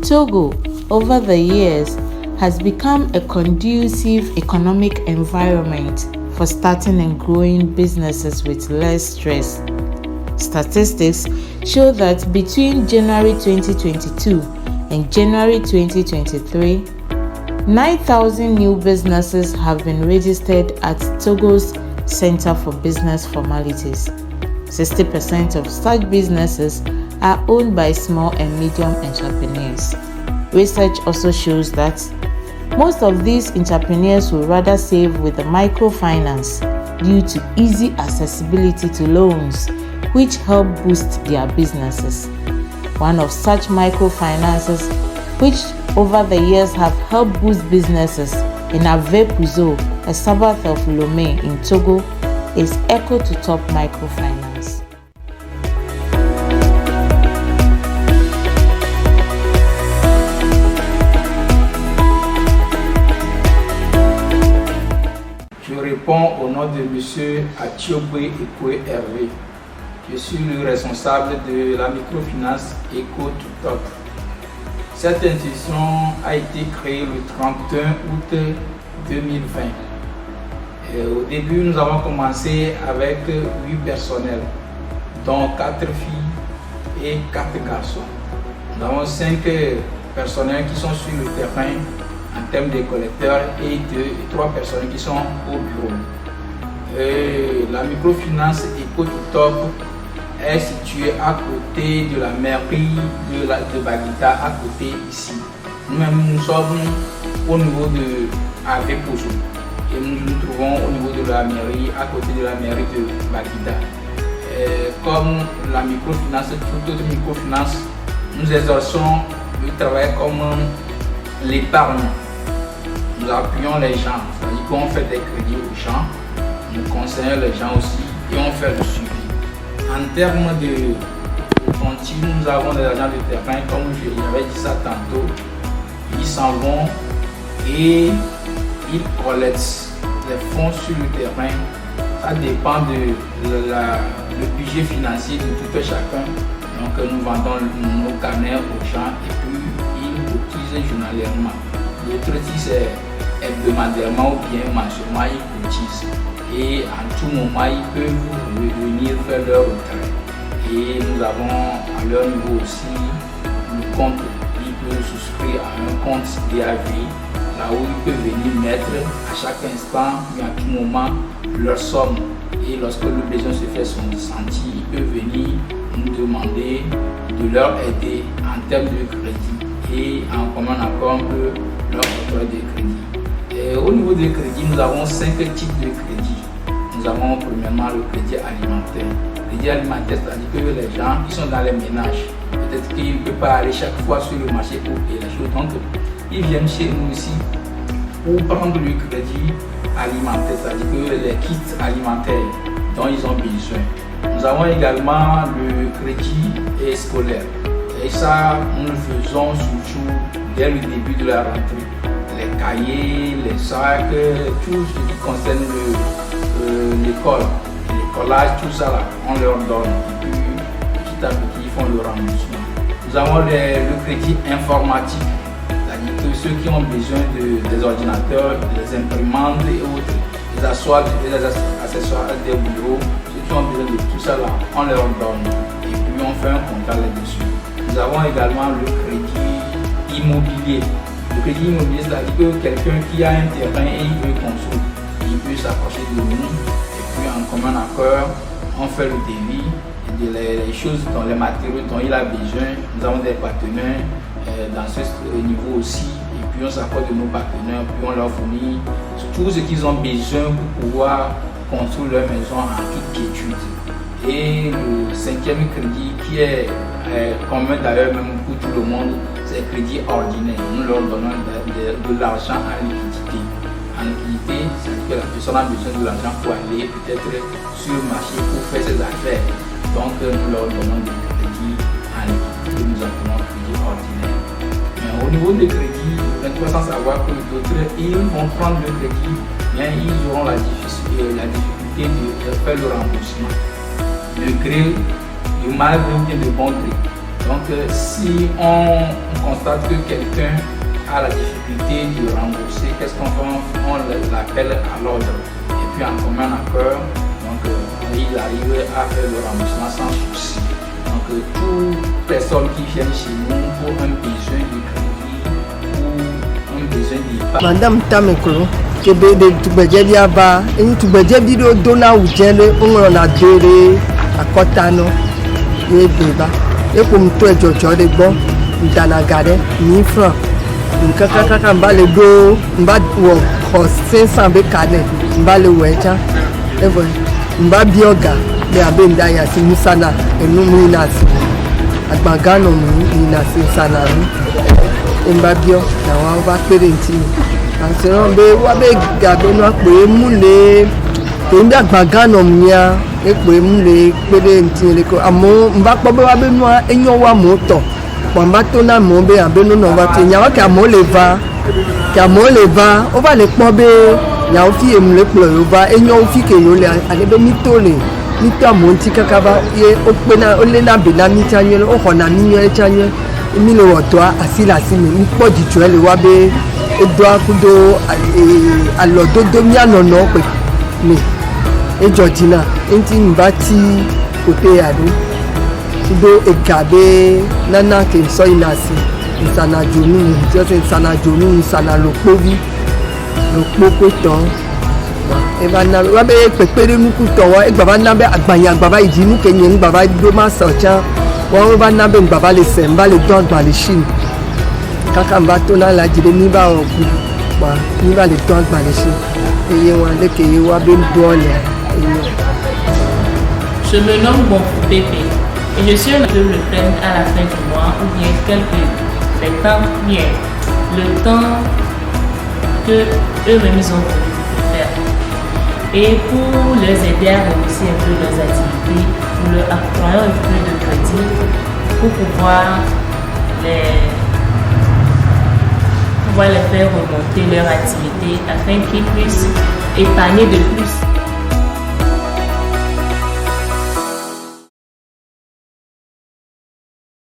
Togo, over the years, has become a conducive economic environment for starting and growing businesses with less stress. Statistics show that between January 2022 and January 2023, 9,000 new businesses have been registered at Togo's Center for Business Formalities. 60% of such businesses are owned by small and medium entrepreneurs. Research also shows that most of these entrepreneurs will rather save with the microfinance due to easy accessibility to loans, which help boost their businesses. One of such microfinances, which over the years have helped boost businesses in Avepuzo, a suburb of Lomé in Togo, is Echo to Top Microfinance. Je réponds au nom de M. Achiobwe Ekwe Hervé. Je suis le responsable de la microfinance Echo to Top. Cette institution a été créée le 31 août 2020. Au début, nous avons commencé avec 8 personnels, dont 4 filles et 4 garçons. Nous avons 5 personnels qui sont sur le terrain en termes de collecteurs et 3 personnes qui sont au bureau. La microfinance Echo to Top est située à côté de la mairie de Baguita, à côté ici. Nous-mêmes, nous sommes au niveau de Avepuzo et nous nous trouvons au niveau de la mairie, à côté de la mairie de Baguita. Comme la microfinance, toute autre microfinance, nous exerçons le travail comme l'épargne. Nous appuyons les gens, c'est-à-dire qu'on fait des crédits aux gens, nous conseillons les gens aussi et on fait le suivi. En termes de continu, nous avons des agents de terrain, comme j'avais dit ça tantôt. Ils s'en vont et ils collectent les fonds sur le terrain. Ça dépend le budget financier de tout chacun. Donc nous vendons nos carnets aux gens et puis ils cotisent journalièrement. L'autre c'est hebdomadairement ou bien mensuellement, ils cotisent. Et en tout moment, ils peuvent venir faire leur retrait. Et nous avons à leur niveau aussi le compte. Ils peuvent souscrire à un compte DAV, là où ils peuvent venir mettre à chaque instant et à tout moment leur somme. Et lorsque le besoin se fait sentir, ils peuvent venir nous demander de leur aider en termes de crédit et en commun accord un peu leur retrait de crédit. Et au niveau des crédits, nous avons 5 types de crédits. Nous avons premièrement le crédit alimentaire. Le crédit alimentaire, c'est-à-dire que les gens qui sont dans les ménages, peut-être qu'ils ne peuvent pas aller chaque fois sur le marché pour payer les choses. Donc, ils viennent chez nous ici pour prendre le crédit alimentaire, c'est-à-dire que les kits alimentaires dont ils ont besoin. Nous avons également le crédit scolaire. Et ça, nous le faisons surtout dès le début de la rentrée. Les cahiers, les sacs, tout ce qui concerne l'école, les collages, tout ça là, on leur donne. Et puis petit à petit, ils font le remboursement. Nous avons le crédit informatique, c'est-à-dire que ceux qui ont besoin des ordinateurs, des imprimantes et autres, des accessoires des bureaux, ceux qui ont besoin de tout ça là, on leur donne. Et puis on fait un contrat là-dessus. Nous avons également le crédit immobilier. Le crédit immobilier, c'est-à-dire que quelqu'un qui a un terrain et il veut construire, il peut s'approcher de nous et puis en commun accord, on fait le devis les choses, les matériaux dont il a besoin. Nous avons des partenaires dans ce niveau aussi et puis on s'accorde de nos partenaires, puis on leur fournit tout ce qu'ils ont besoin pour pouvoir construire leur maison en toute quiétude. Et le 5e crédit qui est commun d'ailleurs même pour tout le monde, c'est le crédit ordinaire. Nous leur donnons de l'argent en liquidité. En liquidité, c'est-à-dire que la personne a besoin de l'argent pour aller peut-être sur le marché pour faire ses affaires. Donc nous leur donnons des crédits en liquidité que nous appelons crédit ordinaire. Mais au niveau des crédits, sans savoir que d'autres, ils vont prendre le crédit, mais ils auront la difficulté de faire le remboursement. Le gré, le mal gré ou bien le bon gré. Donc si on constate que quelqu'un a la difficulté de rembourser, qu'est-ce qu'on fait? On l'appelle à l'ordre. Et puis en commun accord, donc il arrive à faire le remboursement sans souci. Donc toutes personnes qui viennent chez nous pour un besoin de crédit ou un besoin d'épargne. Madame Tamekolo, que de Tubejeliaba, et Tubejebido Dona Ujele, on a déré à Kotano, et Beba, et comme toi, Jojo de Bon, Danagare, 1000 francs. Kaka mbale do mba wo khose sambe kane mbale wecha evo mba bioga le abenda ya si musana enu minasi agbagano minasi sana mba bio na wa ba parenti asero be wa be gabe no ape mule to mbi agbagano mia epe mule parenti le ko amo mba po be wa be no enyo wa moto Pambatona mombe abeno no vati nyawa ka mo leva on va le pombe nyawo fi emle plo yo va enyo fi ke yo le alebe mitole mita monti kakaba ye opena olena bena mitanye o hona minyo echanye mi le wotoa asila simi mi podi tuele wa be edo akudo alodo do mi anono pe mi e Georgina enti mbati kote adu do egabe nana ke so inasi insana jonu just insana jonu insana lokpovi lokpoko ton e ba na wa be pepere mu ku ton wa e baba na be agbanya baba ijinu ke yin baba do ma so cha wa ba na be baba le se mba le don gba le shin kaka mba to na la jide ni ba o ku ba ni ba le don gba le shin e ye wa le ke ye wa be do le Je me nomme Bonfou Pépé. Et je suis un peu le prennent à la fin du mois ou bien les temps bien, le temps que eux-mêmes ils ont voulu faire. Et pour les aider à réussir un peu leurs activités, nous leur octroyons un peu de crédit pour pouvoir les faire remonter leur activité afin qu'ils puissent épargner de plus.